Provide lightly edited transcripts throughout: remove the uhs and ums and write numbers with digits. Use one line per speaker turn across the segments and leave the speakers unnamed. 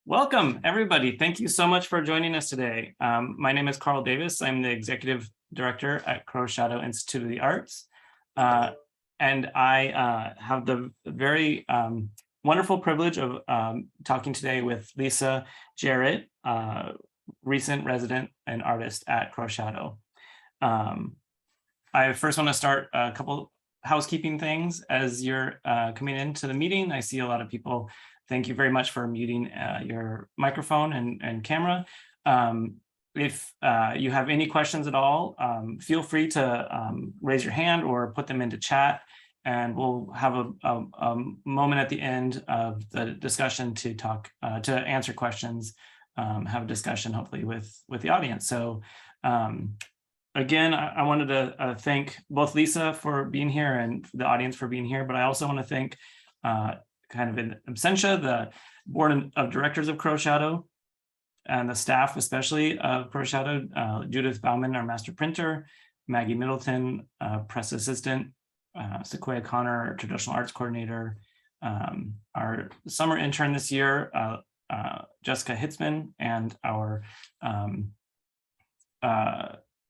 Welcome, everybody. Thank you so much for joining us today. My name is Karl Davis. I'm the Executive Director at Crow Shadow Institute of the Arts. And I have the very wonderful privilege of talking today with Lisa Jarrett, recent resident and artist at Crow Shadow. I first want to start a couple housekeeping things as you're coming into the meeting. I see a lot of people. Thank you very much for muting your microphone and camera. If you have any questions at all, feel free to raise your hand or put them into chat, and we'll have a moment at the end of the discussion to talk, to answer questions, have a discussion hopefully with the audience. So again, I wanted to thank both Lisa for being here and the audience for being here, but I also want to thank kind of in absentia, the board of directors of Crow Shadow and the staff, especially of Crow Shadow, Judith Bauman, our master printer, Maggie Middleton, press assistant, Sequoia Connor, traditional arts coordinator, our summer intern this year, Jessica Hitzman, and our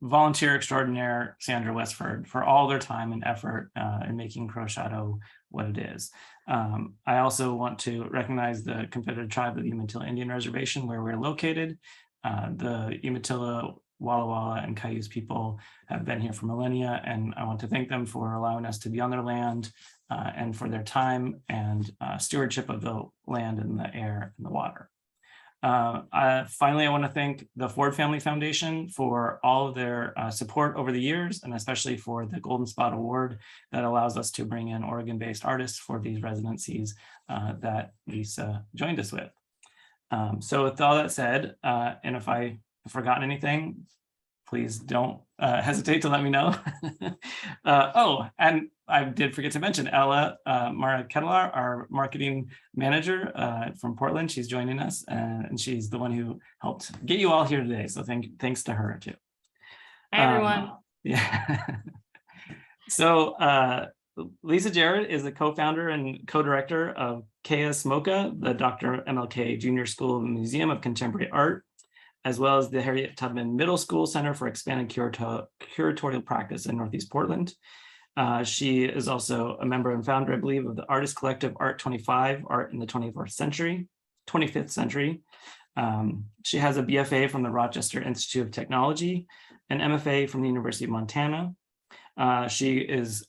volunteer extraordinaire, Sandra Westford, for all their time and effort in making Crow Shadow what it is. I also want to recognize the Confederate Tribe of the Umatilla Indian Reservation, where we're located. The Umatilla, Walla Walla, and Cayuse people have been here for millennia, and I want to thank them for allowing us to be on their land and for their time and stewardship of the land and the air and the water. Finally, I want to thank the Ford Family Foundation for all of their support over the years, and especially for the Golden Spot Award that allows us to bring in Oregon-based artists for these residencies that Lisa joined us with. So with all that said, and if I've forgotten anything, please don't hesitate to let me know. Oh, and I did forget to mention Ella Mara Kettler, our marketing manager from Portland. She's joining us, and she's the one who helped get you all here today. So thanks to her too.
Hi, everyone.
Yeah. So Lisa Jarrett is the co-founder and co-director of KS MoCA, the Dr. MLK Junior School of Museum of Contemporary Art, as well as the Harriet Tubman Middle School Center for Expanded Curatorial Practice in Northeast Portland. She is also a member and founder, I believe, of the artist collective Art 25, Art in the 25th Century. She has a BFA from the Rochester Institute of Technology, an MFA from the University of Montana. She is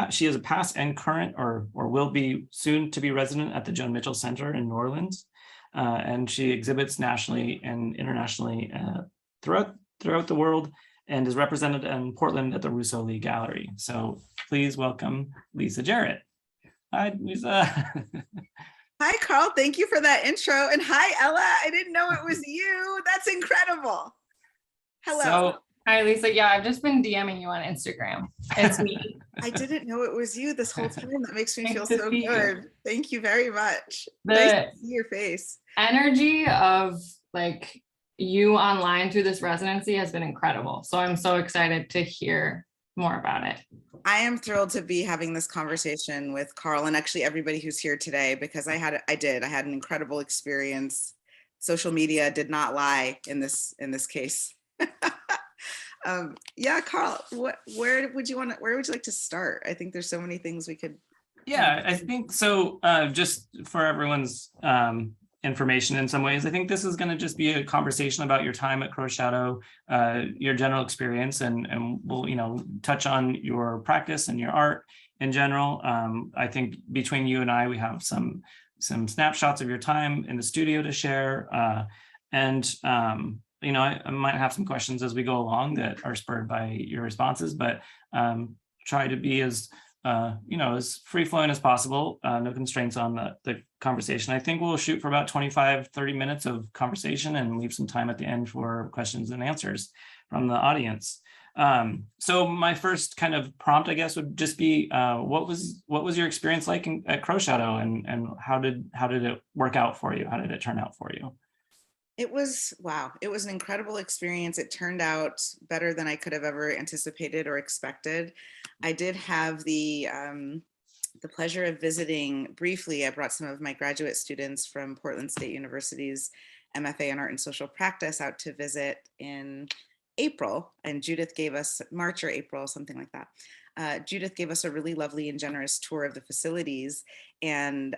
she is a past and current, or will be soon to be resident at the Joan Mitchell Center in New Orleans. And she exhibits nationally and internationally throughout the world, and is represented in Portland at the Russo Lee Gallery. So please welcome Lisa Jarrett. Hi, Lisa.
Hi, Karl. Thank you for that intro. And hi, Ella. I didn't know it was you. That's incredible. Hello.
So,
Hi, Lisa. Yeah, I've just been DMing you on Instagram. It's me.
I didn't know it was you this whole time. That makes me
Nice
feel
to
so
see you.
good. Thank you very much.
The
Nice to see your face.
energy of like you online through this residency has been incredible. So I'm so excited to hear more about it.
I am thrilled to be having this conversation with Karl and actually everybody who's here today, because I had an incredible experience. Social media did not lie in this case. Yeah, Karl, where would you like to start? I think there's so many things we could.
yeah, I think so. Just for everyone's information, in some ways, I think this is going to just be a conversation about your time at Crow Shadow, your general experience, and we'll touch on your practice and your art in general. I think between you and I, we have some snapshots of your time in the studio to share, and I might have some questions as we go along that are spurred by your responses, but try to be as as free-flowing as possible, no constraints on the conversation. I think we'll shoot for about 25-30 minutes of conversation and leave some time at the end for questions and answers from the audience. So my first kind of prompt, I guess, would just be what was your experience like at Crow Shadow, and how did it work out for you? How did it turn out for you?
It was, wow, it was an incredible experience. It turned out better than I could have ever anticipated or expected. I did have the the pleasure of visiting briefly. I brought some of my graduate students from Portland State University's MFA in Art and Social Practice out to visit in April, and Judith gave us, March or April, something like that. Judith gave us a really lovely and generous tour of the facilities, and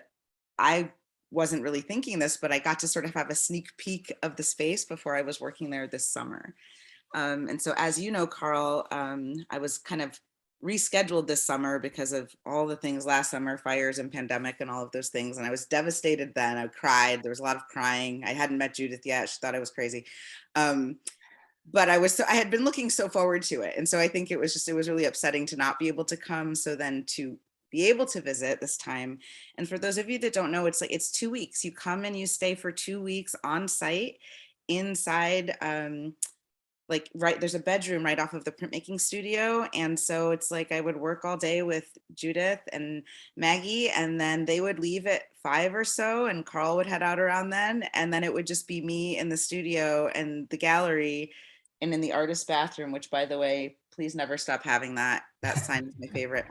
I wasn't really thinking this, but I got to sort of have a sneak peek of the space before I was working there this summer. And so, as you know, Karl, I was kind of rescheduled this summer because of all the things last summer, fires and pandemic and all of those things. And I was devastated then. I cried. There was a lot of crying. I hadn't met Judith yet. She thought I was crazy. But I had been looking so forward to it. And so I think it was really upsetting to not be able to come. So then to be able to visit this time. And for those of you that don't know, it's 2 weeks. You come and you stay for 2 weeks on site inside, there's a bedroom right off of the printmaking studio. And so it's like I would work all day with Judith and Maggie, and then they would leave at 5 or so, and Karl would head out around then. And then it would just be me in the studio and the gallery and in the artist bathroom, which, by the way, please never stop having that. That sign is my favorite.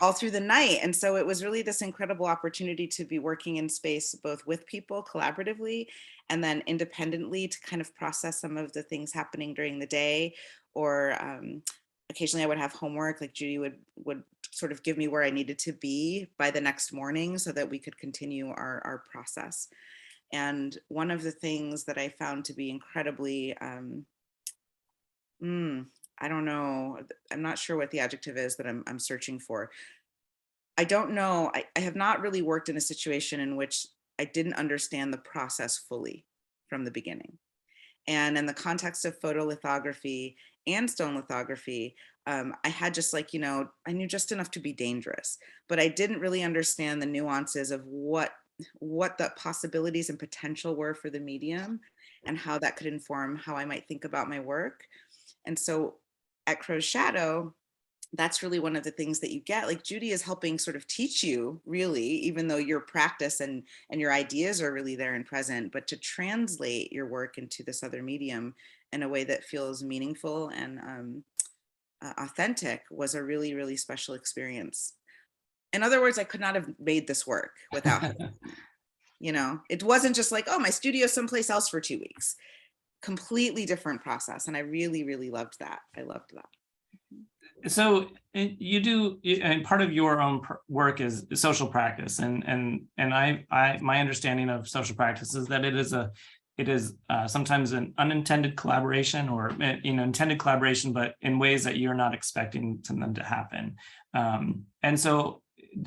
All through the night. And so it was really this incredible opportunity to be working in space, both with people collaboratively and then independently, to kind of process some of the things happening during the day. Or occasionally I would have homework, like Judy would sort of give me where I needed to be by the next morning so that we could continue our process. And one of the things that I found to be incredibly, I don't know, I'm not sure what the adjective is that I'm searching for. I don't know, I have not really worked in a situation in which I didn't understand the process fully from the beginning. And in the context of photolithography and stone lithography, I had just I knew just enough to be dangerous, but I didn't really understand the nuances of what the possibilities and potential were for the medium and how that could inform how I might think about my work. And so at Crow's Shadow, that's really one of the things that you get. Like, Judy is helping sort of teach you, really, even though your practice and your ideas are really there and present, but to translate your work into this other medium in a way that feels meaningful and authentic was a really, really special experience. In other words, I could not have made this work without her. It wasn't just like, oh, my studio's someplace else for 2 weeks. Completely different process. And I really, really loved that. I loved that.
So you do, and part of your own work is social practice, and my understanding of social practice is that it is sometimes an unintended collaboration, or intended collaboration, but in ways that you're not expecting them to happen. And so,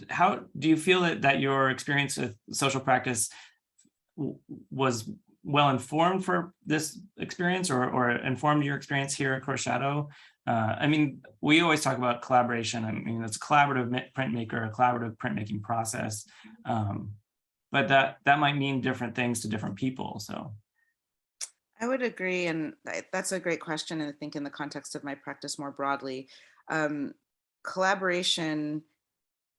how do you feel that your experience with social practice was well informed for this experience, or informed your experience here at Crow's Shadow? We always talk about collaboration. It's a collaborative printmaker, a collaborative printmaking process, but that might mean different things to different people. So
I would agree, and that's a great question. And I think in the context of my practice more broadly, collaboration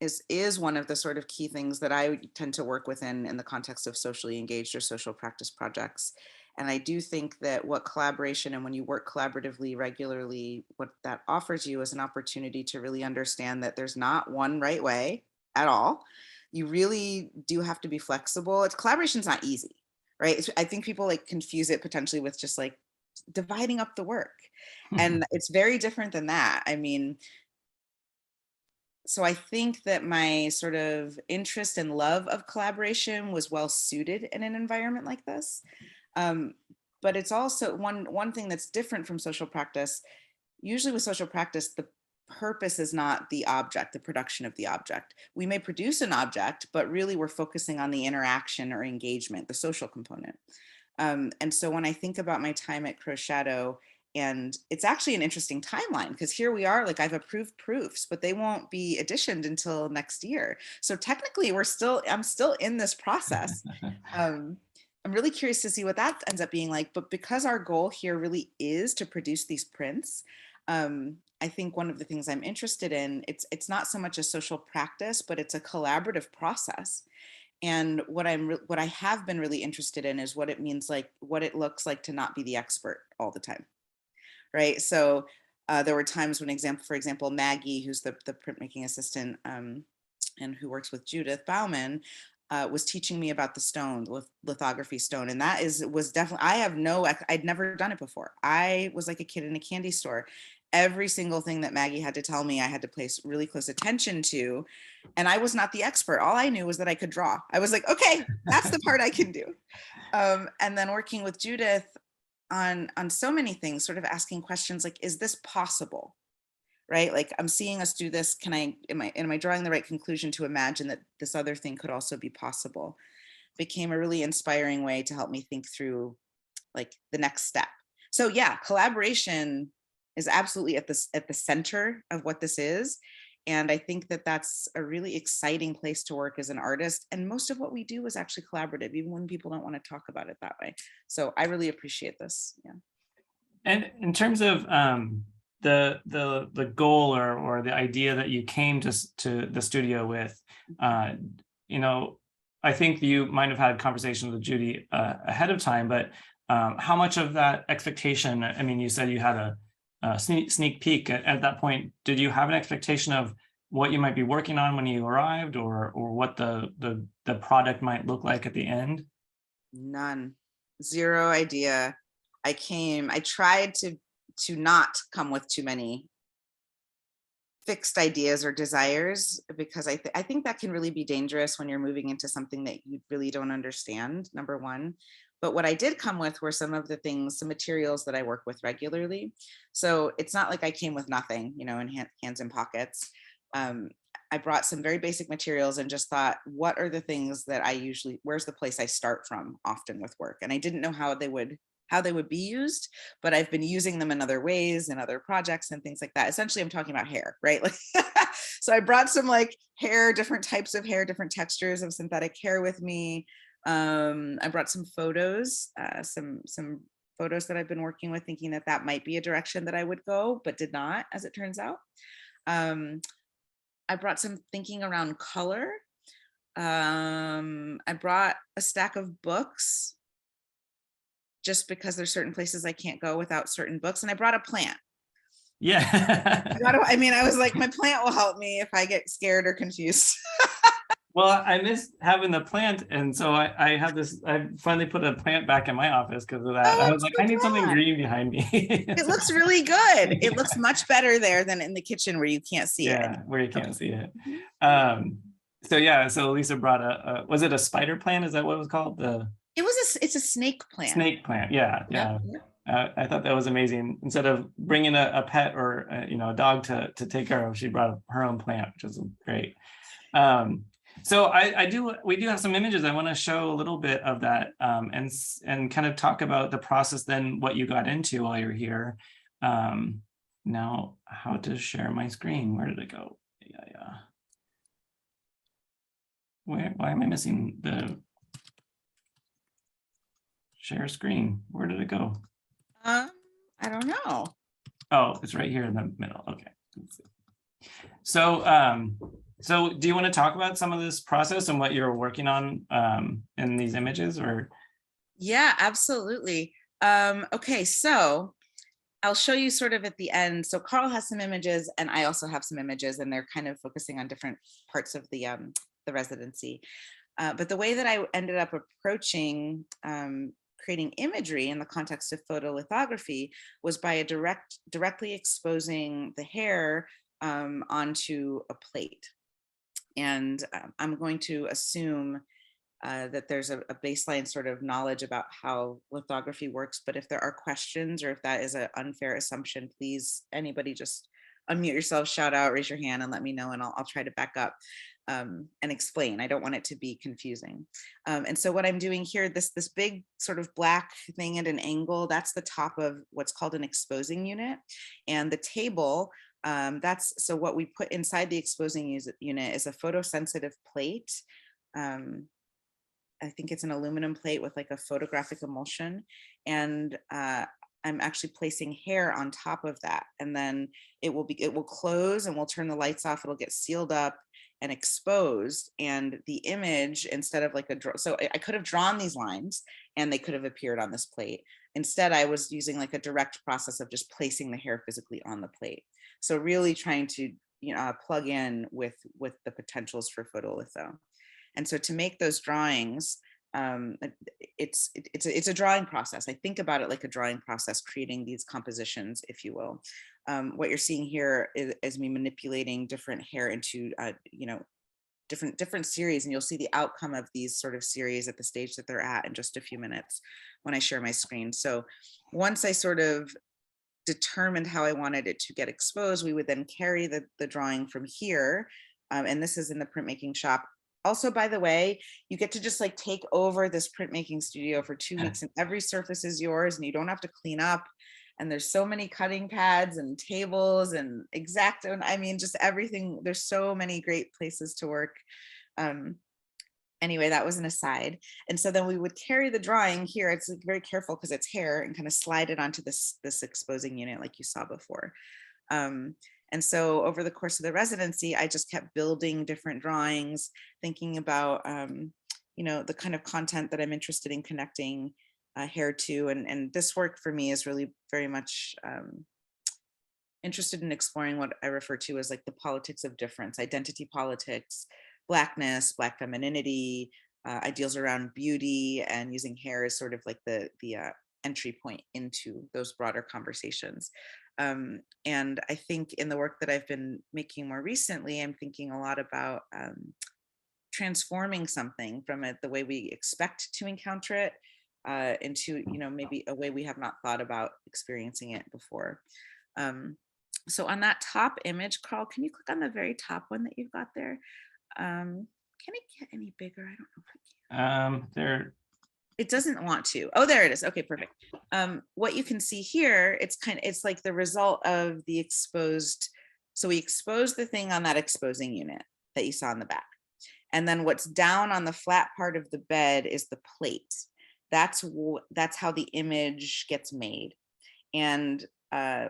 is one of the sort of key things that I tend to work within in the context of socially engaged or social practice projects. And I do think that what collaboration, and when you work collaboratively regularly, what that offers you is an opportunity to really understand that there's not one right way at all. You really do have to be flexible. Collaboration's not easy, right? I think people confuse it potentially with just dividing up the work. And it's very different than that. So I think that my sort of interest and love of collaboration was well suited in an environment like this. But it's also one thing that's different from social practice. Usually with social practice, the purpose is not the object, the production of the object. We may produce an object, but really we're focusing on the interaction or engagement, the social component. And so when I think about my time at Crow's Shadow, and it's actually an interesting timeline, because here we are, I've approved proofs, but they won't be editioned until next year. So technically I'm still in this process. I'm really curious to see what that ends up being like, but because our goal here really is to produce these prints, I think one of the things I'm interested in, it's not so much a social practice, but it's a collaborative process. And what I have been really interested in is what it means, what it looks like to not be the expert all the time, right? So there were times when, for example, Maggie, who's the printmaking assistant, and who works with Judith Bauman, was teaching me about the stone, lithography stone. And that was definitely, I'd never done it before. I was like a kid in a candy store. Every single thing that Maggie had to tell me, I had to place really close attention to. And I was not the expert. All I knew was that I could draw. I was like, okay, that's the part I can do. And then working with Judith on so many things, sort of asking questions like, is this possible? Right? Like, I'm seeing us do this. Am I drawing the right conclusion to imagine that this other thing could also be possible? Became a really inspiring way to help me think through like the next step. So yeah, collaboration is absolutely at the center of what this is. And I think that that's a really exciting place to work as an artist. And most of what we do is actually collaborative, even when people don't want to talk about it that way. So I really appreciate this. Yeah.
And in terms of the goal or the idea that you came to the studio with, you know, I think you might have had conversations with Judy ahead of time, but how much of that expectation, I mean, you said you had a sneak peek at that point. Did you have an expectation of what you might be working on when you arrived, or what the product might look like at the end?
None. Zero idea. I tried to not come with too many fixed ideas or desires, because I think that can really be dangerous when you're moving into something that you really don't understand, number one. But what I did come with were some of the things, some materials that I work with regularly. So it's not like I came with nothing, you know, in hands and pockets. I brought some very basic materials and just thought, what are the things that where's the place I start from often with work? And I didn't know how they would be used, but I've been using them in other ways and other projects and things like that. Essentially, I'm talking about hair, right? Like, so I brought some like hair, different types of hair, different textures of synthetic hair with me. I brought some photos, some photos that I've been working with, thinking that might be a direction that I would go, but did not, as it turns out. I brought some thinking around color. I brought a stack of books, just because there's certain places I can't go without certain books. And I brought a plant.
Yeah.
I was like, my plant will help me if I get scared or confused.
Well, I missed having the plant, and so I finally put a plant back in my office because of that. I was like, I need something green behind me.
It looks really good. It looks much better there than in the kitchen where you can't see it.
Yeah, where you can't see it. So yeah, so Lisa brought was it a spider plant? Is that what it was called?
It's a snake plant.
Snake plant, yeah.
Yep.
I thought that was amazing. Instead of bringing a pet or a dog to take care of, she brought her own plant, which is great. So we do have some images. I want to show a little bit of that, and kind of talk about the process, then what you got into while you're here. Now, how to share my screen? Where did it go? Yeah. Why am I missing the share screen? Where did it go?
I don't know.
Oh, it's right here in the middle. Okay. Let's see. So do you want to talk about some of this process and what you're working on in these images, or?
Yeah, absolutely. Okay, so I'll show you sort of at the end. So Karl has some images and I also have some images, and they're kind of focusing on different parts of the residency. But the way that I ended up approaching creating imagery in the context of photolithography was by directly exposing the hair onto a plate. And I'm going to assume that there's a baseline sort of knowledge about how lithography works. But if there are questions, or if that is an unfair assumption, please, anybody just unmute yourself, shout out, raise your hand, and let me know, and I'll try to back up and explain. I don't want it to be confusing. And so what I'm doing here, this big sort of black thing at an angle, that's the top of what's called an exposing unit. And the table, so what we put inside the exposing unit is a photosensitive plate. I think it's an aluminum plate with like a photographic emulsion. And I'm actually placing hair on top of that. And then it will close and we'll turn the lights off. It'll get sealed up and exposed. And the image, instead of like so I could have drawn these lines and they could have appeared on this plate. Instead, I was using like a direct process of just placing the hair physically on the plate. So really trying to plug in with the potentials for photolitho. And so to make those drawings, it's a drawing process. I think about it like a drawing process, creating these compositions, if you will. What you're seeing here is me manipulating different hair into, different series, and you'll see the outcome of these sort of series at the stage that they're at in just a few minutes when I share my screen. So once I sort of determined how I wanted it to get exposed, we would then carry the drawing from here. And this is in the printmaking shop. Also, by the way, you get to just like take over this printmaking studio for 2 weeks and every surface is yours and you don't have to clean up. And there's so many cutting pads and tables and X-Acto. I mean, just everything. There's so many great places to work. Anyway, that was an aside. And so then we would carry the drawing here. It's like very careful because it's hair, and kind of slide it onto this exposing unit like you saw before. And so over the course of the residency, I just kept building different drawings, thinking about, the kind of content that I'm interested in connecting hair to. And this work for me is really very much interested in exploring what I refer to as like the politics of difference, identity politics, Blackness, Black femininity, ideals around beauty, and using hair as sort of like the entry point into those broader conversations. And I think in the work that I've been making more recently, I'm thinking a lot about transforming something from the way we expect to encounter it into, maybe a way we have not thought about experiencing it before. So on that top image, Karl, can you click on the very top one that you've got there? Can it get any bigger? I don't know if I can.
There.
It doesn't want to. Oh, there it is. Okay, perfect. What you can see here, it's like the result of the exposed. So we exposed the thing on that exposing unit that you saw in the back. And then what's down on the flat part of the bed is the plate. That's how the image gets made. And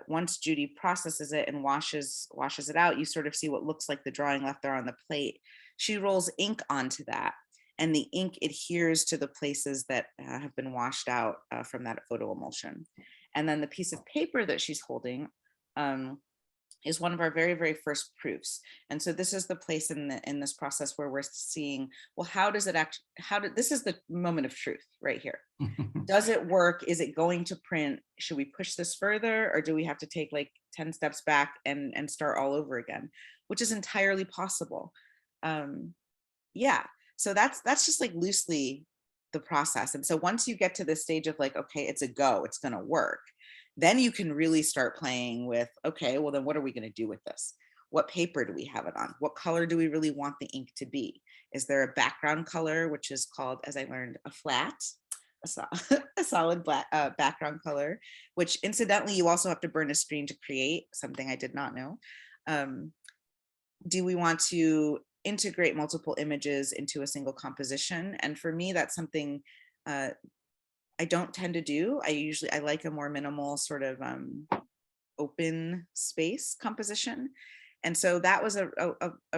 once Judy processes it and washes it out, you sort of see what looks like the drawing left there on the plate. She rolls ink onto that, and the ink adheres to the places that have been washed out from that photo emulsion. And then the piece of paper that she's holding is one of our very, very first proofs. And so this is the place in this process where we're seeing, well, this is the moment of truth right here. Does it work? Is it going to print? Should we push this further, or do we have to take like 10 steps back and start all over again, which is entirely possible. Yeah, so that's just like loosely the process. And so once you get to this stage of like, okay, it's a go, it's going to work, then you can really start playing with, okay, well then what are we going to do with this? What paper do we have it on? What color do we really want the ink to be? Is there a background color, which is called, as I learned, a flat, a solid black background color, which incidentally, you also have to burn a screen to create, something I did not know. Do we want to integrate multiple images into a single composition? And for me, that's something I don't tend to do. I like a more minimal sort of open space composition. And so that was a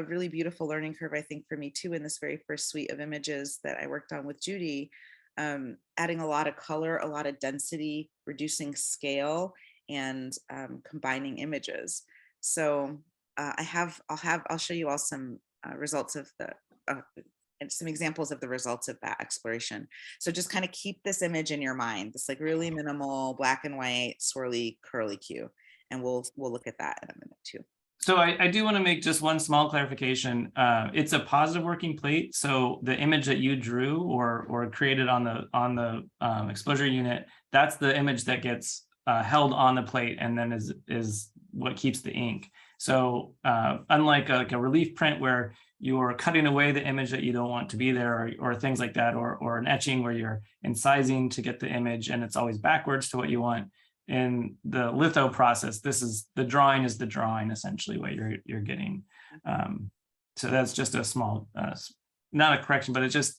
really beautiful learning curve, I think, for me too, in this very first suite of images that I worked on with Judy, adding a lot of color, a lot of density, reducing scale, and combining images. So I'll show you all some results of and some examples of the results of that exploration. So just kind of keep this image in your mind, this like really minimal black and white swirly curly cue, and we'll look at that in a minute too.
So I do want to make just one small clarification. It's a positive working plate. So the image that you drew or created on the exposure unit, that's the image that gets held on the plate and then is what keeps the ink. So unlike a relief print where you're cutting away the image that you don't want to be there, or things like that, or an etching where you're incising to get the image and it's always backwards to what you want. In the litho process, the drawing is the drawing, essentially what you're getting. So that's just a small, not a correction, but it's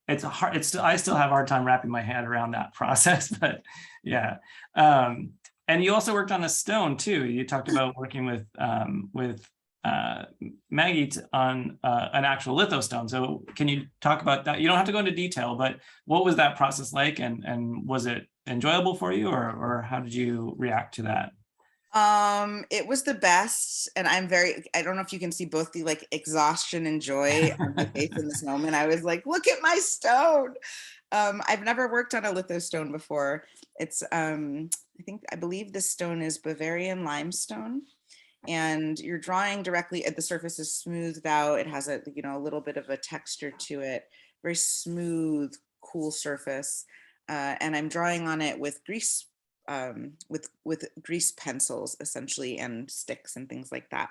I still have a hard time wrapping my head around that process, but yeah. And you also worked on a stone too. You talked about working with Maggie on an actual litho stone. So can you talk about that? You don't have to go into detail, but what was that process like, and was it enjoyable for you, or how did you react to that?
It was the best, and I don't know if you can see both the like exhaustion and joy on my face in this moment. I was like, look at my stone. I've never worked on a lithostone before. It's I believe this stone is Bavarian limestone, and you're drawing directly at the surface is smoothed out. It has a, you know, a little bit of a texture to it, very smooth, cool surface. And I'm drawing on it with grease, with grease pencils essentially, and sticks and things like that.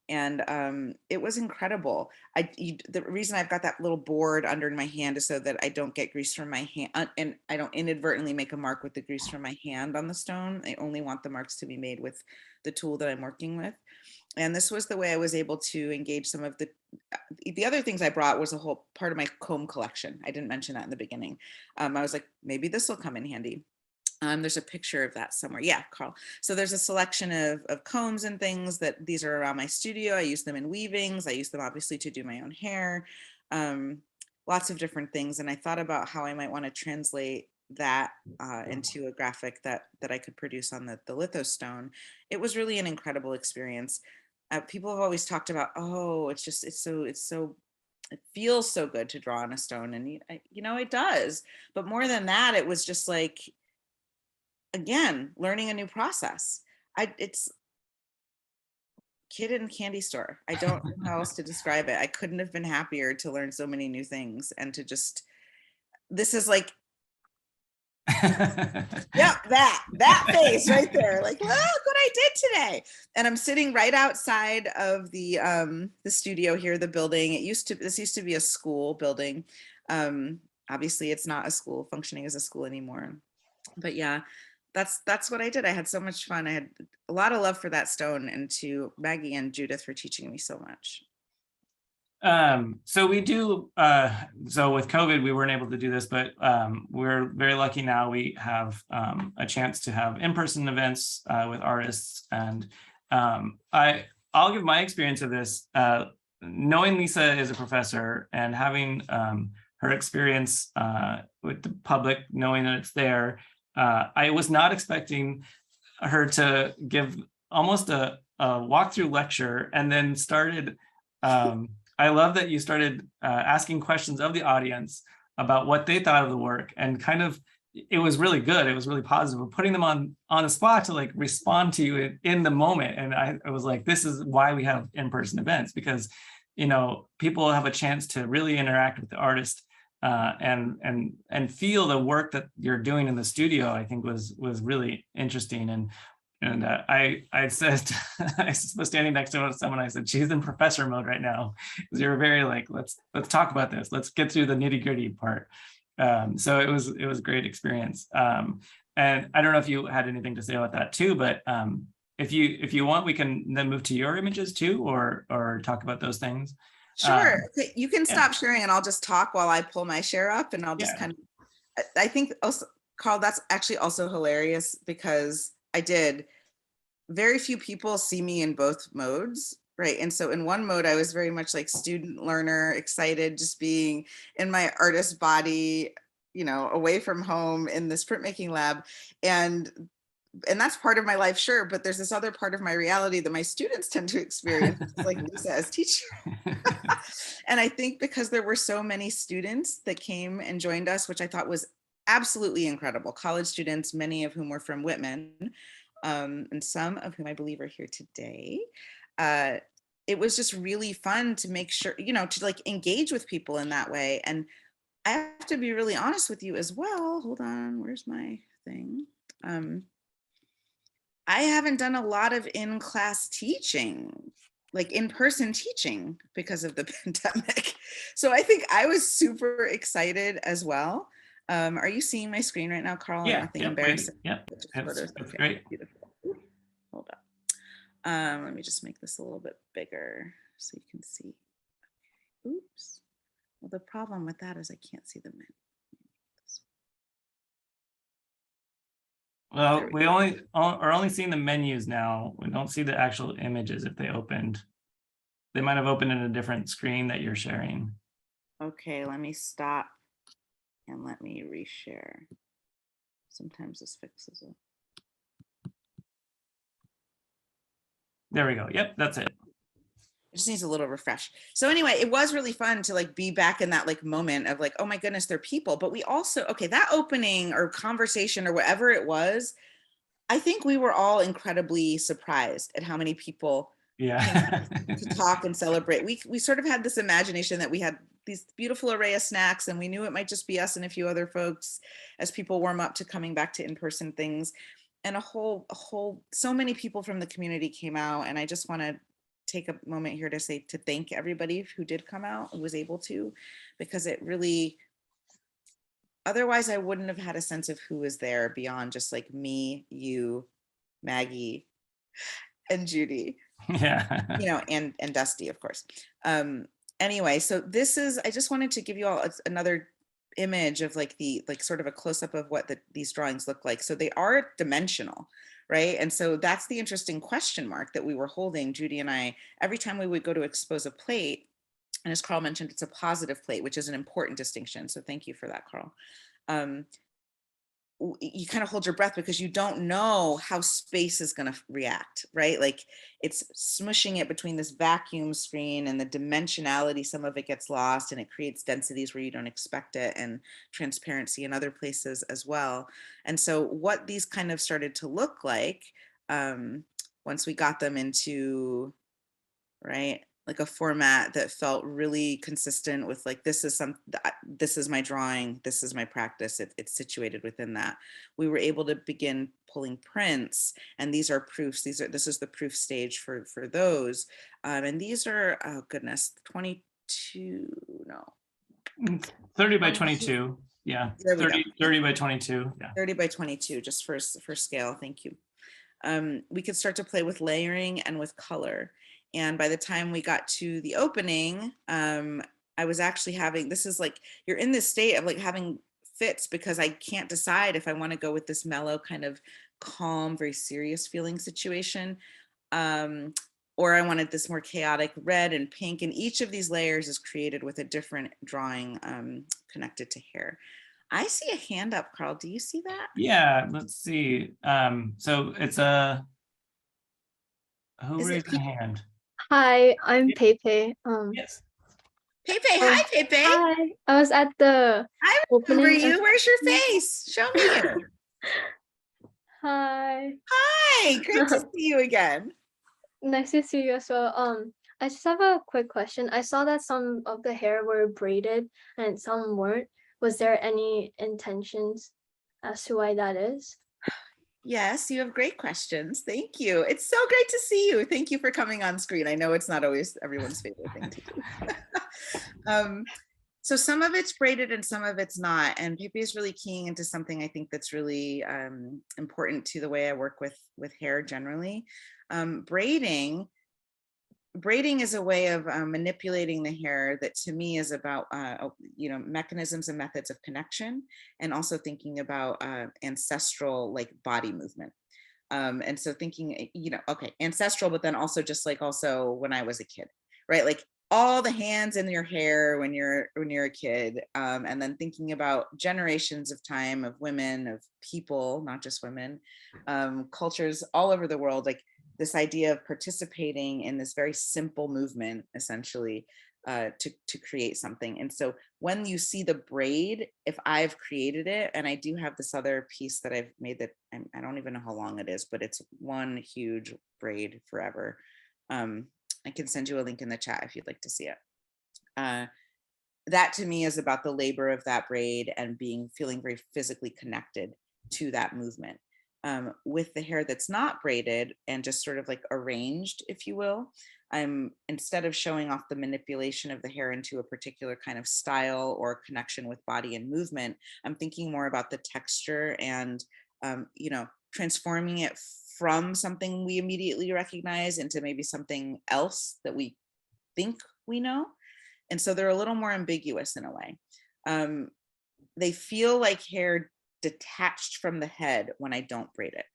And it was incredible. The reason I've got that little board under my hand is so that I don't get grease from my hand, and I don't inadvertently make a mark with the grease from my hand on the stone. I only want the marks to be made with the tool that I'm working with. And this was the way I was able to engage some of the other things I brought was a whole part of my comb collection. I didn't mention that in the beginning. I was like, maybe this will come in handy. There's a picture of that somewhere. Yeah, Karl. So there's a selection of combs and things that these are around my studio. I use them in weavings. I use them obviously to do my own hair, lots of different things. And I thought about how I might want to translate that into a graphic that I could produce on the lithostone. It was really an incredible experience. People have always talked about, oh, it feels so good to draw on a stone, and you know, it does. But more than that, it was just like, again, learning a new process. It's kid in candy store. I don't know how else to describe it. I couldn't have been happier to learn so many new things and to just, this is like, yep, that face right there. Like, look what I did today. And I'm sitting right outside of the studio here, the building. This used to be a school building. Obviously it's not a school functioning as a school anymore. But yeah, that's what I did. I had so much fun. I had a lot of love for that stone, and to Maggie and Judith for teaching me so much.
So we do, so with COVID, we weren't able to do this, but we're very lucky now. We have a chance to have in-person events with artists. And I'll give my experience of this. Knowing Lisa is a professor and having her experience with the public, knowing that it's there, I was not expecting her to give almost a walkthrough lecture, and then started, I love that you started asking questions of the audience about what they thought of the work, and kind of, it was really good. It was really positive. We're putting them on the spot to like respond to you in the moment. And I was like, this is why we have in-person events, because, you know, people have a chance to really interact with the artist and feel the work that you're doing in the studio. I think was really interesting. And I said, I was standing next to someone, I said, she's in professor mode right now. Because you're very like, let's talk about this. Let's get through the nitty gritty part. So it was a great experience. And I don't know if you had anything to say about that too, but if you want, we can then move to your images too, or talk about those things.
Sure. Okay, you can stop sharing and I'll just talk while I pull my share up, and I'll just kind of, I think also, Karl, that's actually also hilarious, because very few people see me in both modes, right? And so in one mode, I was very much like student learner, excited, just being in my artist body, you know, away from home in this printmaking lab. And that's part of my life, sure, but there's this other part of my reality that my students tend to experience, like Lisa as teacher. And I think because there were so many students that came and joined us, which I thought was absolutely incredible, college students, many of whom were from Whitman, and some of whom I believe are here today. It was just really fun to make sure, you know, to like engage with people in that way. And I have to be really honest with you as well. Hold on, where's my thing? I haven't done a lot of in-class teaching, like in-person teaching, because of the pandemic. So I think I was super excited as well. Are you seeing my screen right now, Karl?
Yeah,
nothing
yep,
embarrassing.
Yeah, that's great.
Beautiful. Ooh, hold up. Let me just make this a little bit bigger so you can see. Oops. Well, the problem with that is I can't see the menu.
Well, we are only seeing the menus now. We don't see the actual images if they opened. They might have opened in a different screen that you're sharing.
Okay, let me stop and let me reshare. Sometimes this fixes it.
There we go. Yep, that's it.
It just needs a little refresh. So anyway, it was really fun to like be back in that like moment of like, oh my goodness, they're people. But we also, okay, that opening or conversation or whatever it was, I think we were all incredibly surprised at how many people
Yeah.
to talk and celebrate. We sort of had this imagination that we had these beautiful array of snacks, and we knew it might just be us and a few other folks as people warm up to coming back to in-person things. And so many people from the community came out, and I just want to take a moment here to thank everybody who did come out, who was able to, because it really, otherwise I wouldn't have had a sense of who was there beyond just like me, you, Maggie, and Judy.
Yeah.
You know, and Dusty, of course. Anyway, so this is, I just wanted to give you all another image of like sort of a close-up of what these drawings look like. So they are dimensional, right? And so that's the interesting question mark that we were holding, Judy and I, every time we would go to expose a plate. And as Karl mentioned, it's a positive plate, which is an important distinction. So thank you for that, Karl. You kind of hold your breath because you don't know how space is going to react, right? Like it's smushing it between this vacuum screen and the dimensionality, some of it gets lost and it creates densities where you don't expect it, and transparency in other places as well. And so what these kind of started to look like once we got them into, right, like a format that felt really consistent with like, this is my drawing, this is my practice, it's situated within that. We were able to begin pulling prints, and these are proofs. This is the proof stage for those. And these are, oh goodness, 22, no.
30 by 22. Yeah. 30 by 22. Yeah.
30 by 22, just for scale. Thank you. We could start to play with layering and with color. And by the time we got to the opening, I was actually having, this is like, you're in this state of like having fits because I can't decide if I want to go with this mellow kind of calm, very serious feeling situation, or I wanted this more chaotic red and pink. And each of these layers is created with a different drawing connected to hair. I see a hand up, Karl. Do you see that?
Yeah, let's see. So it's a, who raised a hand?
Hi, I'm Pepe.
Yes.
Pepe, hi Pepe.
Hi. I was at the
I remember
opening.
you. Where's your face? Show me you.
Hi.
Hi, great to see you again.
Nice to see you as well. I just have a quick question. I saw that some of the hair were braided and some weren't. Was there any intentions as to why that is?
Yes, you have great questions. Thank you. It's so great to see you. Thank you for coming on screen. I know it's not always everyone's favorite thing to do. So some of it's braided and some of it's not. And Pepe is really keying into something I think that's really important to the way I work with hair generally. Braiding is a way of manipulating the hair that to me is about mechanisms and methods of connection, and also thinking about ancestral like body movement. And so thinking, okay, ancestral, but then also just like also when I was a kid, right? Like all the hands in your hair when you're a kid, and then thinking about generations of time of women, of people, not just women, cultures all over the world, like this idea of participating in this very simple movement, essentially, to create something. And so when you see the braid, if I've created it, and I do have this other piece that I've made that I don't even know how long it is, but it's one huge braid forever. I can send you a link in the chat if you'd like to see it. That to me is about the labor of that braid and feeling very physically connected to that movement. With the hair that's not braided and just sort of like arranged, if you will, instead of showing off the manipulation of the hair into a particular kind of style or connection with body and movement, I'm thinking more about the texture and, transforming it from something we immediately recognize into maybe something else that we think we know. And so they're a little more ambiguous in a way. They feel like hair detached from the head when I don't braid it.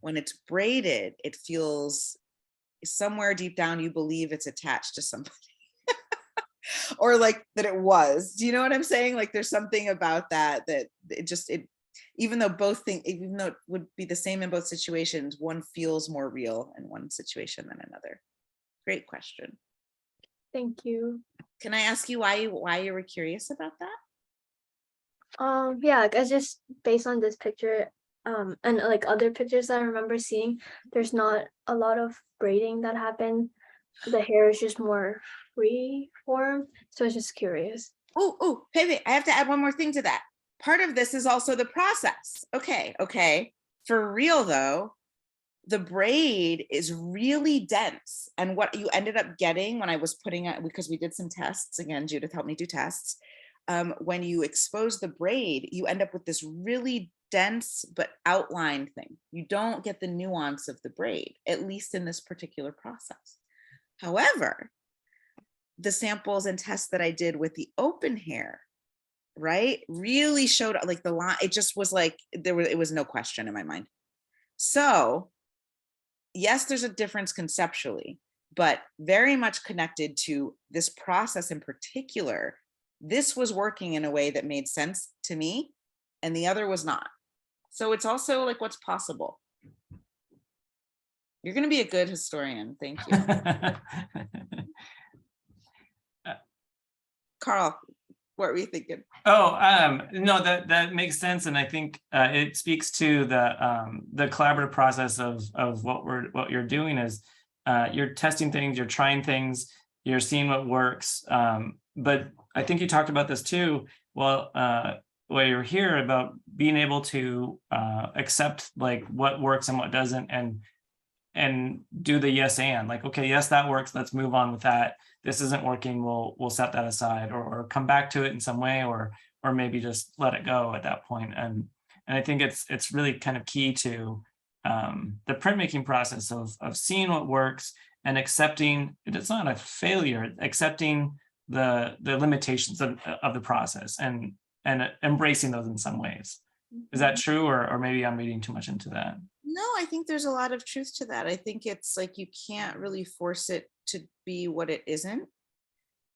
When it's braided, it feels somewhere deep down you believe it's attached to somebody. Or like that it was. Do you know what I'm saying? Like there's something about that it even though it would be the same in both situations, one feels more real in one situation than another. Great question.
Thank you.
Can I ask you why you were curious about that?
Yeah, like, I just based on this picture, and like other pictures that I remember seeing, there's not a lot of braiding that happened. The hair is just more free form. So I was just curious.
Oh, hey, I have to add one more thing to that. Part of this is also the process. Okay. For real though, the braid is really dense. And what you ended up getting when I was putting it, because we did some tests, again, Judith helped me do tests. When you expose the braid, you end up with this really dense but outlined thing. You don't get the nuance of the braid, at least in this particular process. However, the samples and tests that I did with the open hair, right, really showed like the line. It just was like, it was no question in my mind. So yes, there's a difference conceptually, but very much connected to this process in particular. This was working in a way that made sense to me, and the other was not. So it's also like what's possible. You're going to be a good historian. Thank you. Karl, what were you thinking?
Oh, no, that makes sense, and I think it speaks to the collaborative process of what you're doing is you're testing things, you're trying things, you're seeing what works. But I think you talked about this too. Well, while you're here, about being able to accept like what works and what doesn't, and do the yes and, like, okay, yes, that works, let's move on with that. This isn't working, we'll set that aside, or come back to it in some way, or maybe just let it go at that point. And I think it's really kind of key to the printmaking process of seeing what works and accepting it's not a failure, accepting the limitations of the process and embracing those in some ways. Is that true, or maybe I'm reading too much into that?
No, I think there's a lot of truth to that. I think it's like you can't really force it to be what it isn't.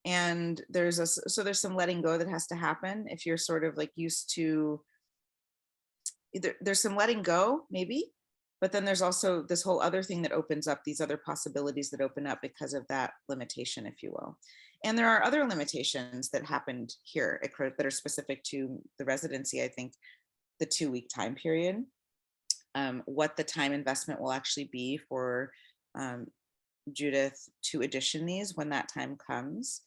And there's some letting go that has to happen if you're sort of like used to there's some letting go maybe, but then there's also this whole other thing that opens up, these other possibilities that open up because of that limitation, if you will. And there are other limitations that happened here that are specific to the residency. I think the 2-week time period, what the time investment will actually be for Judith to edition these when that time comes,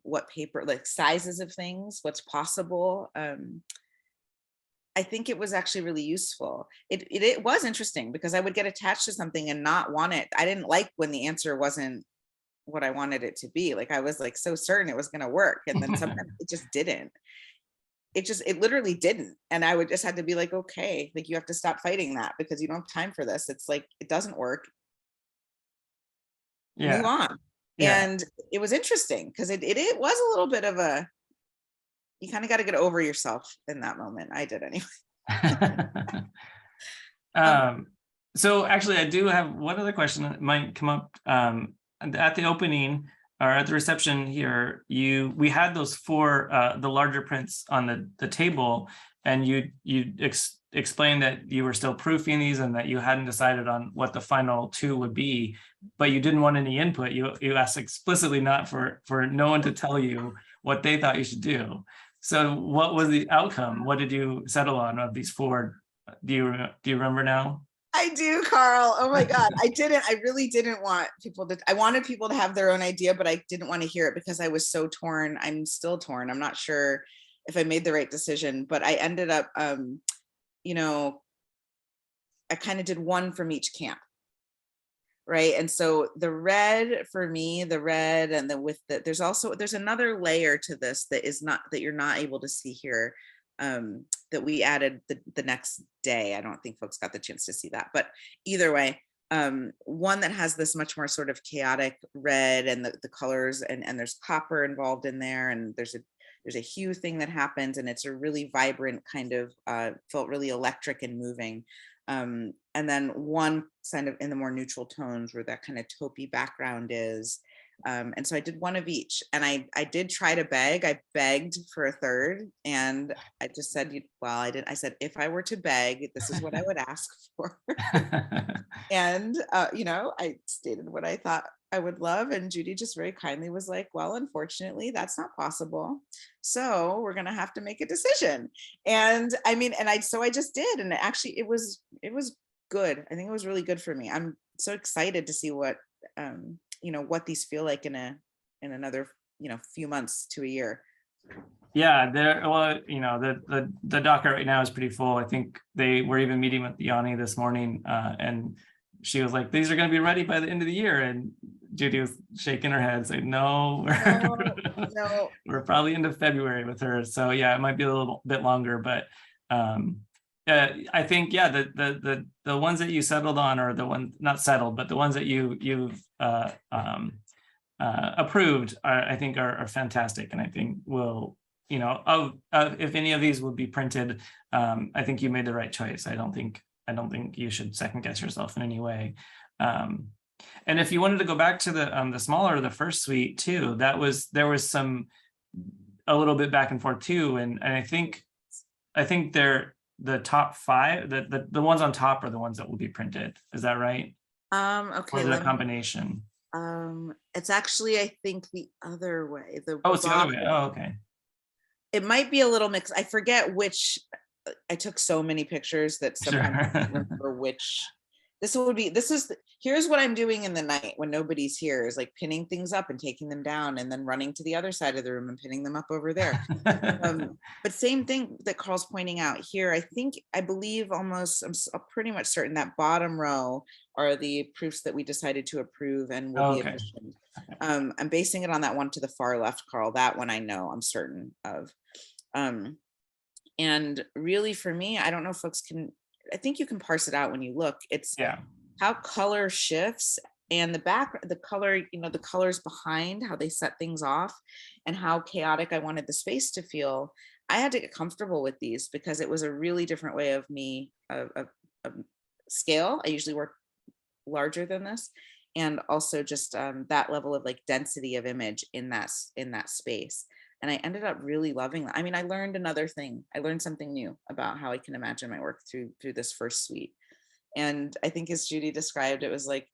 what paper, like sizes of things, what's possible. I think it was actually really useful. It was interesting because I would get attached to something and not want it. I didn't like when the answer wasn't what I wanted it to be. Like I was like so certain it was going to work, and then sometimes it just didn't. It literally didn't. And I would just had to be like, okay, like you have to stop fighting that because you don't have time for this. It's like, it doesn't work.
Yeah.
Move on. Yeah. And it was interesting because it was a little bit of a, you kind of got to get over yourself in that moment. I did anyway.
So actually I do have one other question that might come up. At the opening or at the reception here, we had those 4 the larger prints on the table, and you explained that you were still proofing these and that you hadn't decided on what the final 2 would be, but you didn't want any input. You asked explicitly not for no one to tell you what they thought you should do. So what was the outcome? What did you settle on of these 4? Do you remember now?
I do, Karl. Oh my God. I really didn't want I wanted people to have their own idea, but I didn't want to hear it because I was so torn. I'm still torn. I'm not sure if I made the right decision, but I ended up, you know, I kind of did one from each camp. Right. And so the red for me, and then there's another layer to this that you're not able to see here. That we added the next day. I don't think folks got the chance to see that, but either way, one that has this much more sort of chaotic red and the colors, and there's copper involved in there, and there's a hue thing that happens, and it's a really vibrant kind of felt really electric and moving. And then one kind of in the more neutral tones where that kind of taupey background is. And so I did one of each, and I did try to beg. I begged for a third, and I just said, well, I said, if I were to beg, this is what I would ask for. And, I stated what I thought I would love. And Judy just very kindly was like, well, unfortunately, that's not possible. So we're going to have to make a decision. And I mean, so I just did. And actually it was good. I think it was really good for me. I'm so excited to see what, what these feel like in another, few months to a year.
Yeah, the docket right now is pretty full. I think they were even meeting with Yanni this morning, and she was like, these are going to be ready by the end of the year. And Judy was shaking her head saying, no,
No.
we're probably into February with her. So yeah, it might be a little bit longer, but I think, yeah, the ones that you settled on, or the ones not settled, but the ones that you've approved, I think are fantastic. And I think will, if any of these would be printed, I think you made the right choice. I don't think you should second guess yourself in any way. And if you wanted to go back to the smaller, the first suite too, there was a little bit back and forth too. And I think they're the top 5, the ones on top are the ones that will be printed. Is that right?
Okay.
Or is it a combination?
It's actually, I think, the other way.
It's the other way. Oh, okay.
It might be a little mixed. I forget which. I took so many pictures that sometimes I don't remember which. Here's what I'm doing in the night when nobody's here, is like pinning things up and taking them down and then running to the other side of the room and pinning them up over there. But same thing that Karl's pointing out here. I believe I'm pretty much certain that bottom row are the proofs that we decided to approve and will be additioned. I'm basing it on that one to the far left, Karl. That one I know, I'm certain of. And really for me, I don't know if folks can, I think you can parse it out when you look. It's how color shifts and the color, the colors behind how they set things off and how chaotic I wanted the space to feel. I had to get comfortable with these because it was a really different way of me, of scale. I usually work larger than this. And also just that level of like density of image in that space. And I ended up really loving that. I mean, I learned another thing. I learned something new about how I can imagine my work through this first suite. And I think, as Judy described, it was like,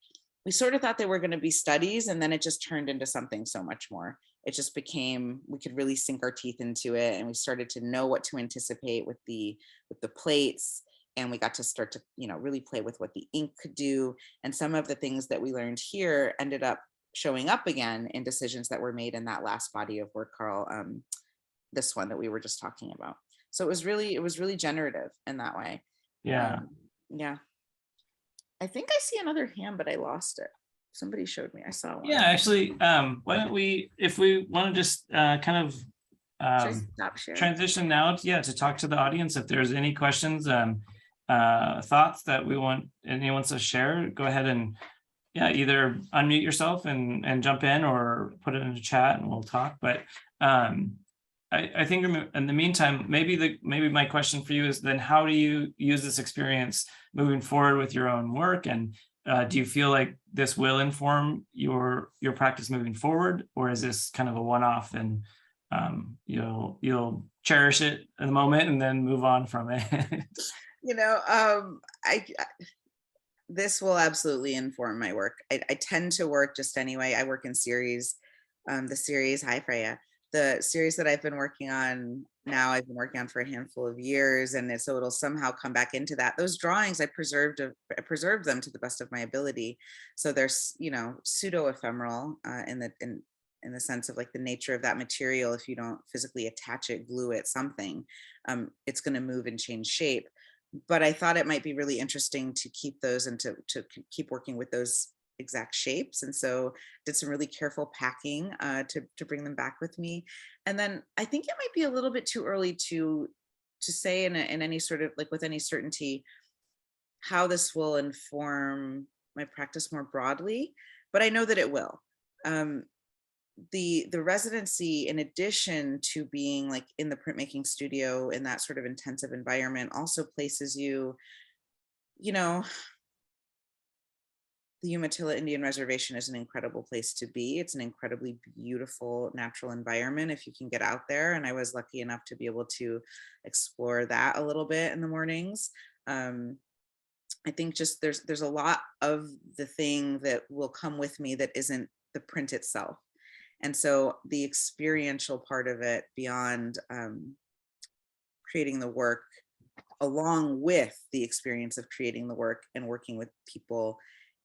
we sort of thought they were going to be studies, and then it just turned into something so much more. It just became, we could really sink our teeth into it, and we started to know what to anticipate with the plates, and we got to start to, really play with what the ink could do. And some of the things that we learned here ended up showing up again in decisions that were made in that last body of work, Karl, this one that we were just talking about. So it was really generative in that way.
Yeah.
Yeah. I think I see another hand, but I lost it. Somebody showed me. I saw one.
Yeah, actually, why don't we, if we want to just kind of transition now to talk to the audience. If there's any questions, thoughts that anyone wants to share, go ahead and either unmute yourself and jump in, or put it in the chat and we'll talk. But I think in the meantime, maybe my question for you is then, how do you use this experience moving forward with your own work? And do you feel like this will inform your practice moving forward, or is this kind of a one-off and you'll cherish it in the moment and then move on from it?
This will absolutely inform my work. I tend to work just anyway. I work in series. The series, hi Freya, the series that I've been working on now, I've been working on for a handful of years, and so it'll somehow come back into that. Those drawings, I preserved them to the best of my ability. So there's, pseudo ephemeral in the sense of like the nature of that material. If you don't physically attach it, glue it, something, it's going to move and change shape. But I thought it might be really interesting to keep those and to keep working with those exact shapes. And so did some really careful packing to bring them back with me. And then I think it might be a little bit too early to say in any sort of like with any certainty how this will inform my practice more broadly, but I know that it will. The residency, in addition to being like in the printmaking studio in that sort of intensive environment, also places you, the Umatilla Indian Reservation is an incredible place to be. It's an incredibly beautiful natural environment if you can get out there. And I was lucky enough to be able to explore that a little bit in the mornings. I think just there's a lot of the thing that will come with me that isn't the print itself. And so the experiential part of it beyond creating the work, along with the experience of creating the work and working with people,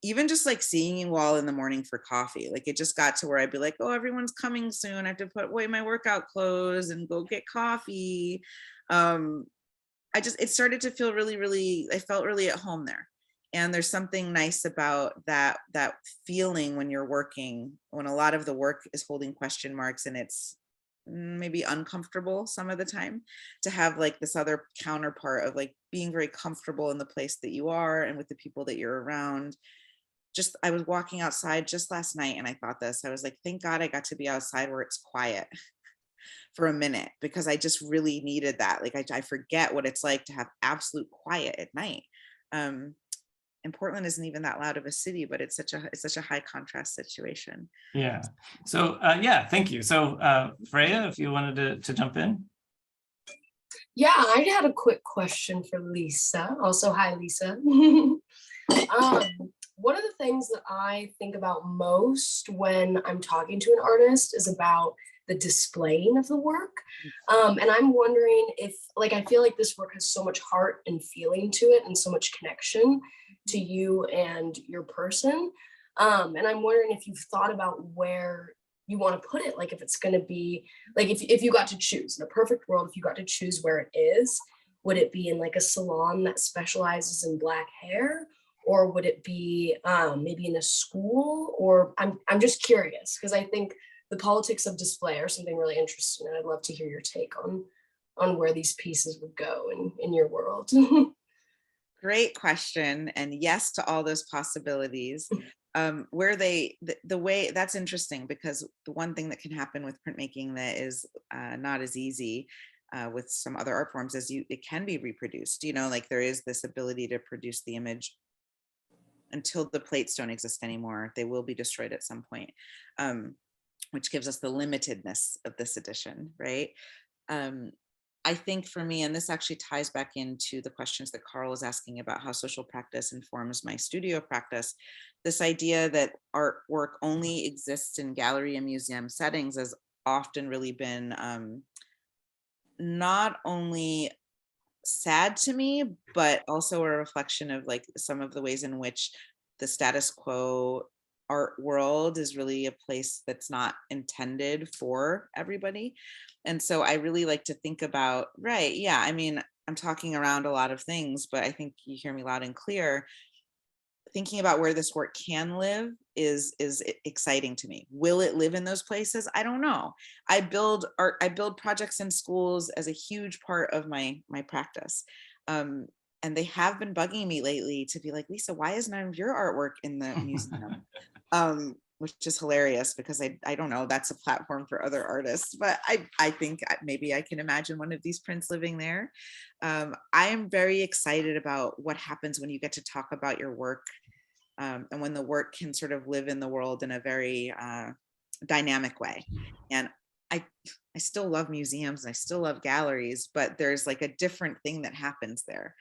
even just like seeing you all in the morning for coffee, like it just got to where I'd be like, oh, everyone's coming soon. I have to put away my workout clothes and go get coffee. It started to feel really, I felt really at home there. And there's something nice about that feeling when you're working, when a lot of the work is holding question marks and it's maybe uncomfortable some of the time, to have like this other counterpart of like being very comfortable in the place that you are and with the people that you're around. Just, I was walking outside just last night and I thought this, I was like, thank God I got to be outside where it's quiet for a minute, because I just really needed that. Like I forget what it's like to have absolute quiet at night. And Portland isn't even that loud of a city, but it's such a high contrast situation.
Yeah. So yeah, thank you. So Freya, if you wanted to jump in.
Yeah, I had a quick question for Lisa. Also, hi, Lisa. One of the things that I think about most when I'm talking to an artist is about the displaying of the work. And I'm wondering if, like, I feel like this work has so much heart and feeling to it and so much connection to you and your person. And I'm wondering if you've thought about where you want to put it, like if it's going to be, like if you got to choose, in a perfect world, if you got to choose where it is, would it be in like a salon that specializes in Black hair? Or would it be maybe in a school? Or I'm just curious, because I think the politics of display are something really interesting, and I'd love to hear your take on where these pieces would go in your world.
Great question, and yes to all those possibilities. Where the way, that's interesting, because the one thing that can happen with printmaking that is not as easy with some other art forms is it can be reproduced. You know, like there is this ability to produce the image until the plates don't exist anymore. They will be destroyed at some point, which gives us the limitedness of this edition, right? I think for me, and this actually ties back into the questions that Karl was asking about how social practice informs my studio practice, this idea that artwork only exists in gallery and museum settings has often really been not only sad to me, but also a reflection of like some of the ways in which the status quo art world is really a place that's not intended for everybody. And so I really like to think about, right, yeah, I mean, I'm talking around a lot of things, but I think you hear me loud and clear. Thinking about where this work can live is exciting to me. Will it live in those places? I don't know. I build projects in schools as a huge part of my practice. And they have been bugging me lately to be like, Lisa, why is none of your artwork in the museum? Which is hilarious, because I don't know, that's a platform for other artists, but I think maybe I can imagine one of these prints living there. I am very excited about what happens when you get to talk about your work, and when the work can sort of live in the world in a very dynamic way. And I still love museums and I still love galleries, but there's like a different thing that happens there.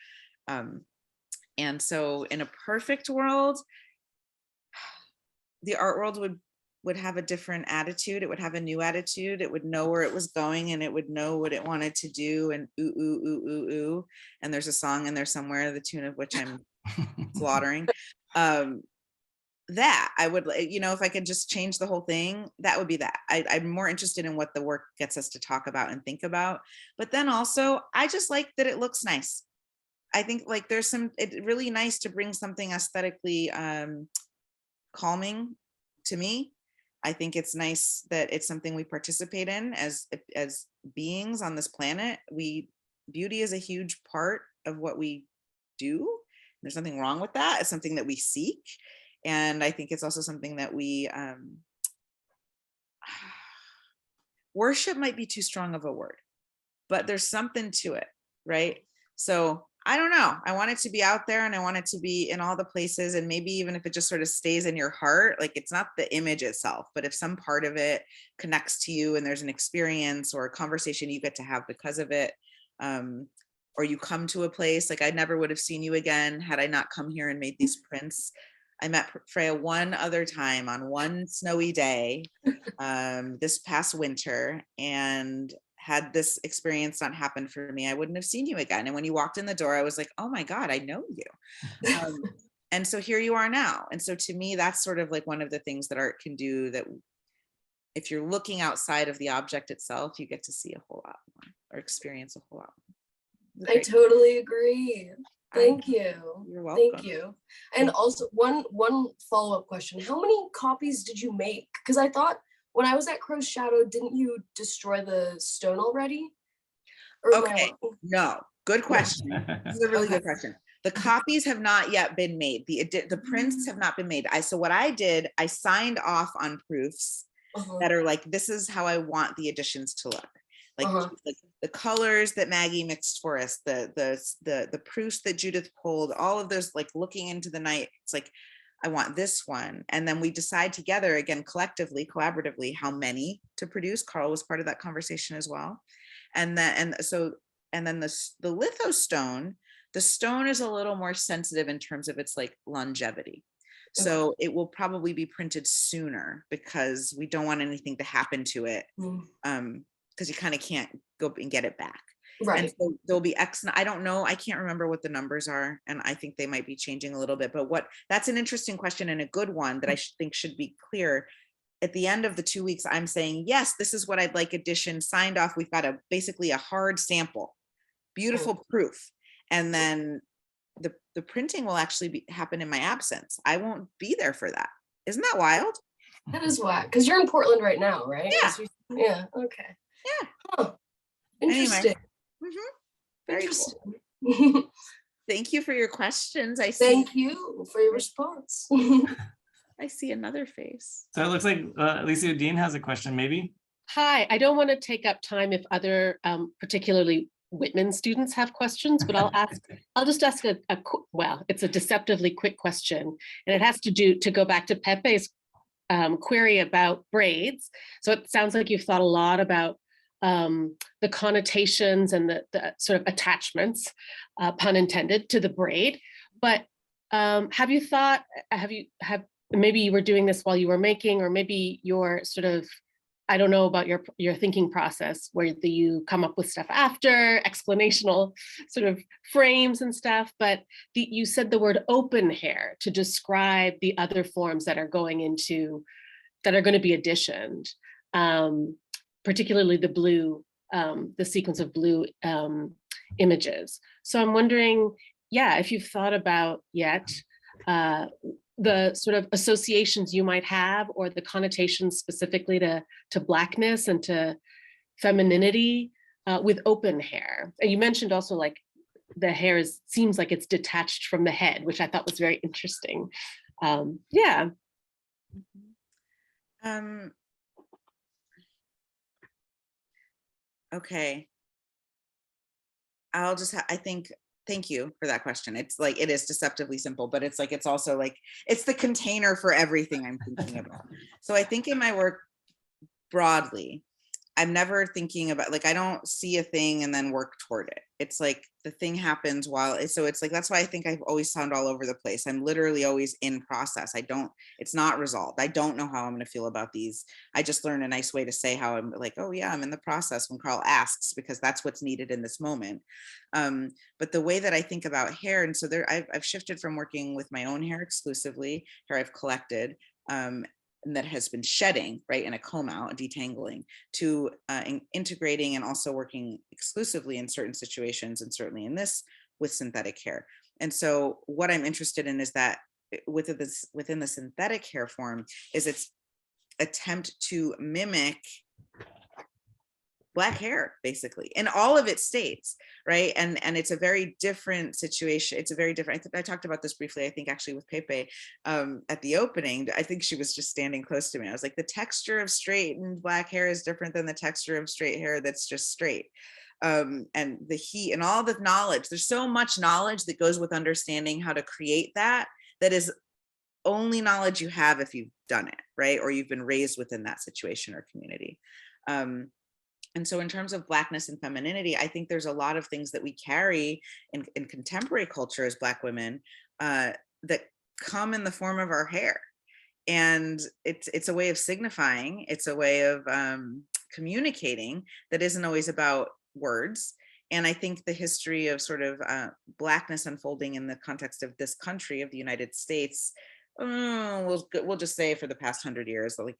And so in a perfect world, the art world would have a different attitude. It would have a new attitude. It would know where it was going, and it would know what it wanted to do, and ooh, ooh, ooh, ooh, ooh. And there's a song in there somewhere, the tune of which I'm slaughtering. That I would, you know, if I could just change the whole thing, that would be that. I'm more interested in what the work gets us to talk about and think about. But then also, I just like that it looks nice. I think like it's really nice to bring something aesthetically calming to me. I think it's nice that it's something we participate in as beings on this planet. Beauty is a huge part of what we do. There's nothing wrong with that. It's something that we seek. And I think it's also something that we worship might be too strong of a word, but there's something to it, right? So I don't know. I want it to be out there and I want it to be in all the places. And maybe even if it just sort of stays in your heart, like it's not the image itself, but if some part of it connects to you and there's an experience or a conversation you get to have because of it, or you come to a place, like I never would have seen you again had I not come here and made these prints. I met Freya one other time on one snowy day this past winter, and had this experience not happened for me, I wouldn't have seen you again. And when you walked in the door, I was like, oh my God, I know you. And so here you are now. And so to me, that's sort of like one of the things that art can do, that if you're looking outside of the object itself, you get to see a whole lot more or experience a whole lot more.
I totally agree. Thank you.
You're welcome.
Thank you. And also one follow-up question. How many copies did you make? Because I thought when I was at Crow's Shadow, didn't you destroy the stone already? Or am I
Okay,
wrong?
no, good question. This is a really good question. The copies have not yet been made. The prints have not been made. So what I did, I signed off on proofs that are like, this is how I want the editions to look. Like the colors that Maggie mixed for us, the proofs that Judith pulled, all of those, like looking into the night. It's like, I want this one. And then we decide together, again, collectively, collaboratively, how many to produce. Karl was part of that conversation as well. And then the litho stone, the stone is a little more sensitive in terms of its like longevity. So it will probably be printed sooner because we don't want anything to happen to it. Because you kind of can't go and get it back.
Right.
And so there'll be X, I don't know, I can't remember what the numbers are, and I think they might be changing a little bit, but that's an interesting question and a good one that I think should be clear. At the end of the 2 weeks, I'm saying, yes, this is what I'd like edition signed off. We've got basically a hard sample, beautiful proof. And then the printing will actually happen in my absence. I won't be there for that. Isn't that wild?
That is whack. Because you're in Portland right now, right?
Yeah.
Yeah. Okay.
Yeah.
Huh. Interesting.
Anyway. Very
Interesting.
cool. Thank you for your questions.
Thank you for your response.
I see another face.
So it looks like Alicia Dean has a question, maybe.
Hi, I don't want to take up time if other, particularly Whitman students have questions, but I'll just ask well, it's a deceptively quick question, and it has to go back to Pepe's query about braids. So it sounds like you've thought a lot about the connotations and the sort of attachments, pun intended, to the braid. But maybe you were doing this while you were making, or maybe you're sort of, I don't know about your thinking process, where you come up with stuff after, explanational sort of frames and stuff, but you said the word open hair to describe the other forms that are going to be additioned, particularly the blue, the sequence of blue images. So I'm wondering, if you've thought about yet the sort of associations you might have, or the connotations specifically to Blackness and to femininity with open hair. And you mentioned also like the hair seems like it's detached from the head, which I thought was very interesting.
Okay. Thank you for that question. It's like, it is deceptively simple, but it's like, it's also like, it's the container for everything I'm thinking about. So I think in my work broadly, I'm never thinking about, like, I don't see a thing and then work toward it. It's like the thing happens so it's like, that's why I think I've always sound all over the place. I'm literally always in process. It's not resolved. I don't know how I'm going to feel about these. I just learned a nice way to say how I'm like, oh yeah, I'm in the process when Karl asks, because that's what's needed in this moment. But the way that I think about hair, and so I've shifted from working with my own hair exclusively, hair I've collected, and that has been shedding, right, in a comb out and detangling, to integrating and also working exclusively in certain situations, and certainly in this, with synthetic hair. And so what I'm interested in is that within the synthetic hair form is its attempt to mimic Black hair, basically, in all of its states, right? And it's a very different situation. It's a very different, I talked about this briefly, I think actually with Pepe at the opening. I think she was just standing close to me. I was like, the texture of straightened Black hair is different than the texture of straight hair that's just straight. and the heat and all the knowledge. There's so much knowledge that goes with understanding how to create that is only knowledge you have if you've done it, right? Or you've been raised within that situation or community. And so in terms of Blackness and femininity, I think there's a lot of things that we carry in contemporary culture as Black women that come in the form of our hair. And it's a way of signifying, it's a way of communicating that isn't always about words. And I think the history of sort of Blackness unfolding in the context of this country, of the United States, we'll just say for the past 100 years, like,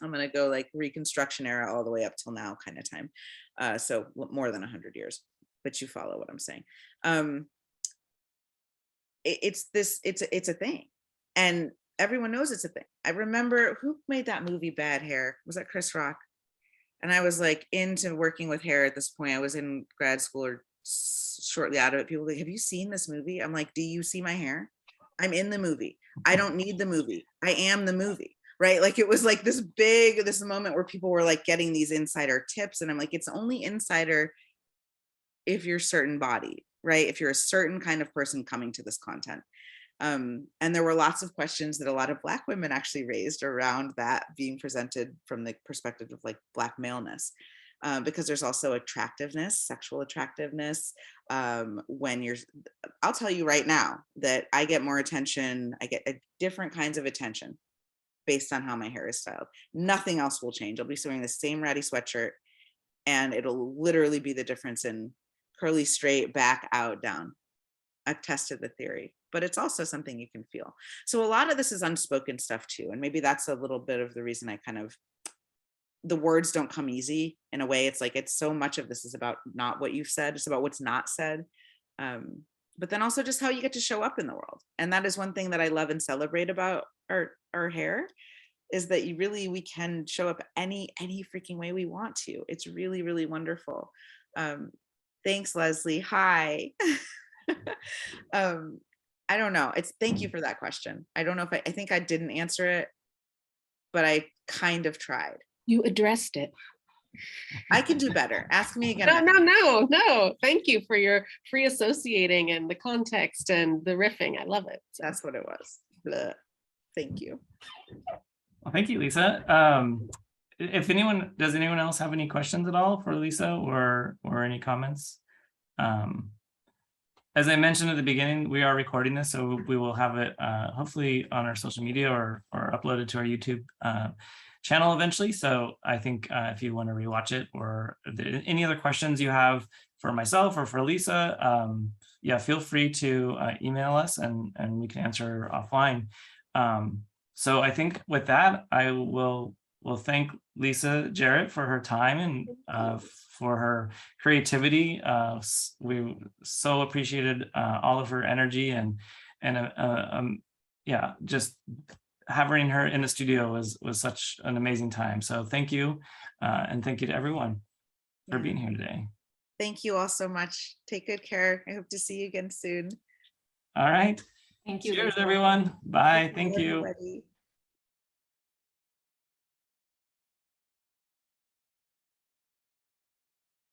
I'm going to go like Reconstruction era all the way up till now kind of time. So more than 100 years, but you follow what I'm saying. It's a thing. And everyone knows it's a thing. I remember, who made that movie Bad Hair? Was that Chris Rock? And I was like into working with hair at this point. I was in grad school or shortly out of it. People were like, have you seen this movie? I'm like, do you see my hair? I'm in the movie. I don't need the movie. I am the movie. Right? Like it was like this moment where people were like getting these insider tips. And I'm like, it's only insider if you're certain body, right? If you're a certain kind of person coming to this content. And there were lots of questions that a lot of Black women actually raised around that being presented from the perspective of like Black maleness. Because there's also attractiveness, sexual attractiveness. I'll tell you right now that I get more attention, I get different kinds of attention based on how my hair is styled. Nothing else will change. I'll be wearing the same ratty sweatshirt and it'll literally be the difference in curly, straight, back, out, down. I've tested the theory, but it's also something you can feel. So a lot of this is unspoken stuff too. And maybe that's a little bit of the reason I the words don't come easy in a way. It's like, it's so much of this is about not what you've said, it's about what's not said. But then also just how you get to show up in the world. And that is one thing that I love and celebrate about our hair, is that we can show up any freaking way we want to. It's really, really wonderful. Thanks, Leslie. Hi. I don't know. Thank you for that question. I don't know if I think I didn't answer it, but I kind of tried.
You addressed it.
I can do better. Ask me again.
No. Thank you for your free associating and the context and the riffing. I love it. So.
That's what it was. Blah. Thank you.
Well, thank you, Lisa. Does anyone else have any questions at all for Lisa or any comments? As I mentioned at the beginning, we are recording this, so we will have it hopefully on our social media or uploaded to our YouTube channel eventually. So I think if you want to rewatch it, or any other questions you have for myself or for Lisa, yeah, feel free to email us and we can answer offline. So I think with that, I will thank Lisa Jarrett for her time and for her creativity. We so appreciated all of her energy and yeah, just having her in the studio was such an amazing time. So thank you, and thank you to everyone for being here today.
Thank you all so much. Take good care. I hope to see you again soon.
All right.
Thank you.
Cheers,
Lisa.
everyone. Bye. Thank you.
Everybody.